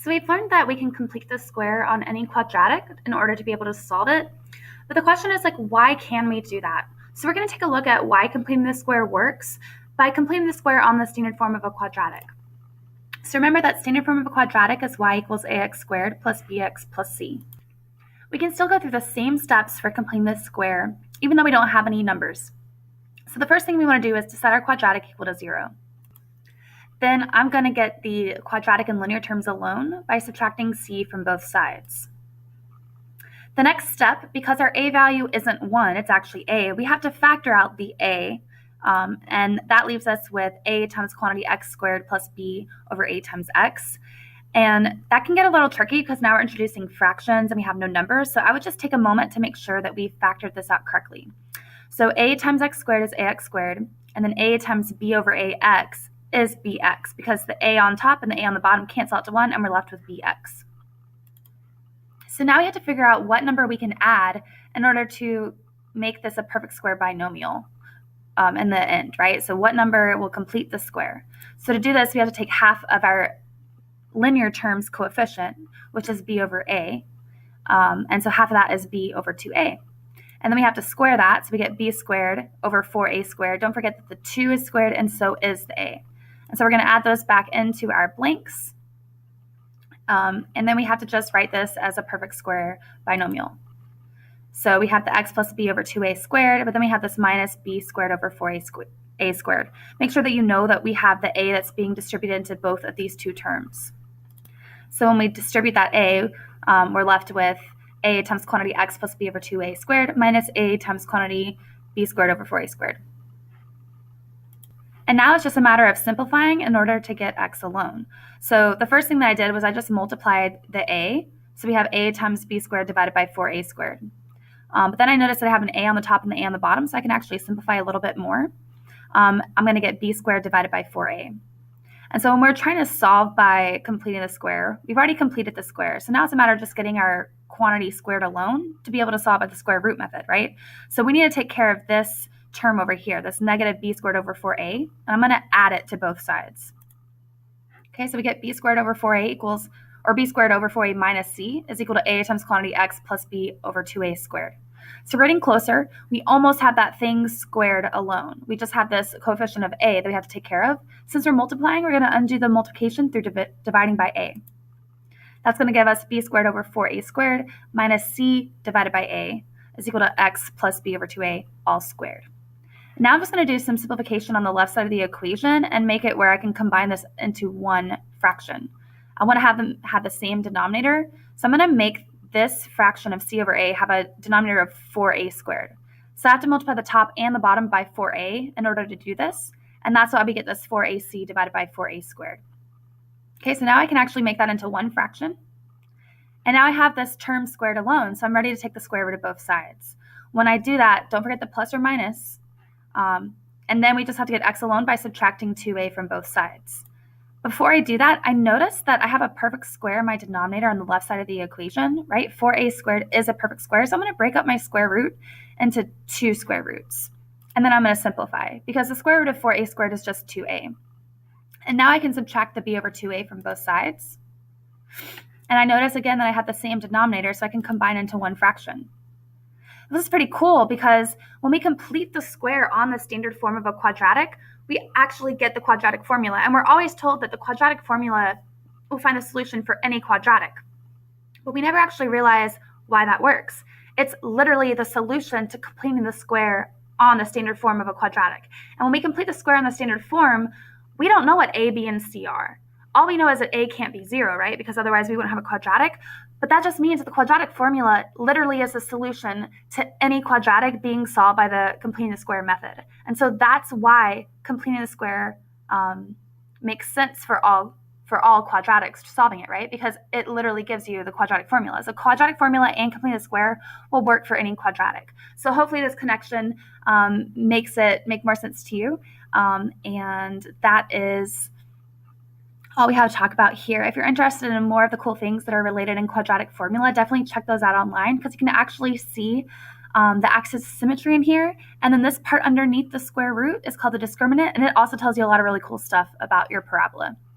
So we've learned that we can complete the square on any quadratic in order to be able to solve it. But the question is, why can we do that? So we're going to take a look at why completing the square works by completing the square on the standard form of a quadratic. So remember that standard form of a quadratic is y equals ax squared plus bx plus c. We can still go through the same steps for completing this square, even though we don't have any numbers. So the first thing we want to do is to set our quadratic equal to 0. Then I'm going to get the quadratic and linear terms alone by subtracting c from both sides. The next step, because our a value isn't 1, it's actually a, we have to factor out the a, and that leaves us with a times quantity x squared plus b over a times x. And that can get a little tricky because now we're introducing fractions and we have no numbers, so I would just take a moment to make sure that we factored this out correctly. So a times x squared is ax squared, and then a times b over ax is bx, because the a on top and the a on the bottom cancel out to 1, and we're left with bx. So now we have to figure out what number we can add in order to make this a perfect square binomial in the end, right? So what number will complete the square? So to do this, we have to take half of our linear terms coefficient, which is b over a, and so half of that is b over 2a. And then we have to square that, so we get b squared over 4a squared. Don't forget that the 2 is squared, and so is the a. And so we're going to add those back into our blanks. And then we have to just write this as a perfect square binomial. So we have the x plus b over 2a squared, but then we have this minus b squared over 4a squared. Make sure that you know that we have the a that's being distributed into both of these two terms. So when we distribute that a, we're left with a times quantity x plus b over 2a squared minus a times quantity b squared over 4a squared. And now it's just a matter of simplifying in order to get x alone. So the first thing that I did was I just multiplied the a. So we have a times b squared divided by 4a squared. But then I noticed that I have an a on the top and the a on the bottom, so I can actually simplify a little bit more. I'm going to get b squared divided by 4a. And so when we're trying to solve by completing the square, we've already completed the square. So now it's a matter of just getting our quantity squared alone to be able to solve by the square root method, right? So we need to take care of this term over here, this negative b squared over 4a, and I'm going to add it to both sides. Okay, so we get b squared over 4a equals, or b squared over 4a minus c is equal to a times quantity x plus b over 2a squared. So we're getting closer. We almost have that thing squared alone. We just have this coefficient of a that we have to take care of. Since we're multiplying, we're going to undo the multiplication through dividing by a. That's going to give us b squared over 4a squared minus c divided by a is equal to x plus b over 2a all squared. Now I'm just going to do some simplification on the left side of the equation and make it where I can combine this into one fraction. I want to have them have the same denominator, so I'm going to make this fraction of c over a have a denominator of 4a squared. So I have to multiply the top and the bottom by 4a in order to do this, and that's why we get this 4ac divided by 4a squared. Okay, so now I can actually make that into one fraction. And now I have this term squared alone, so I'm ready to take the square root of both sides. When I do that, don't forget the plus or minus, and then we just have to get x alone by subtracting 2a from both sides. Before I do that, I notice that I have a perfect square in my denominator on the left side of the equation, right? 4a squared is a perfect square, so I'm going to break up my square root into 2 square roots. And then I'm going to simplify, because the square root of 4a squared is just 2a. And now I can subtract the b over 2a from both sides. And I notice again that I have the same denominator, so I can combine into one fraction. This is pretty cool because when we complete the square on the standard form of a quadratic, we actually get the quadratic formula. And we're always told that the quadratic formula will find the solution for any quadratic. But we never actually realize why that works. It's literally the solution to completing the square on the standard form of a quadratic. And when we complete the square on the standard form, we don't know what a, b, and c are. All we know is that a can't be 0, right? Because otherwise we wouldn't have a quadratic. But that just means that the quadratic formula literally is the solution to any quadratic being solved by the completing the square method. And so that's why completing the square makes sense for all quadratics solving it, right? Because it literally gives you the quadratic formula. So quadratic formula and completing the square will work for any quadratic. So hopefully this connection makes it make more sense to you. And that is all we have to talk about here. If you're interested in more of the cool things that are related in quadratic formula, definitely check those out online, because you can actually see the axis symmetry in here. And then this part underneath the square root is called the discriminant, and it also tells you a lot of really cool stuff about your parabola.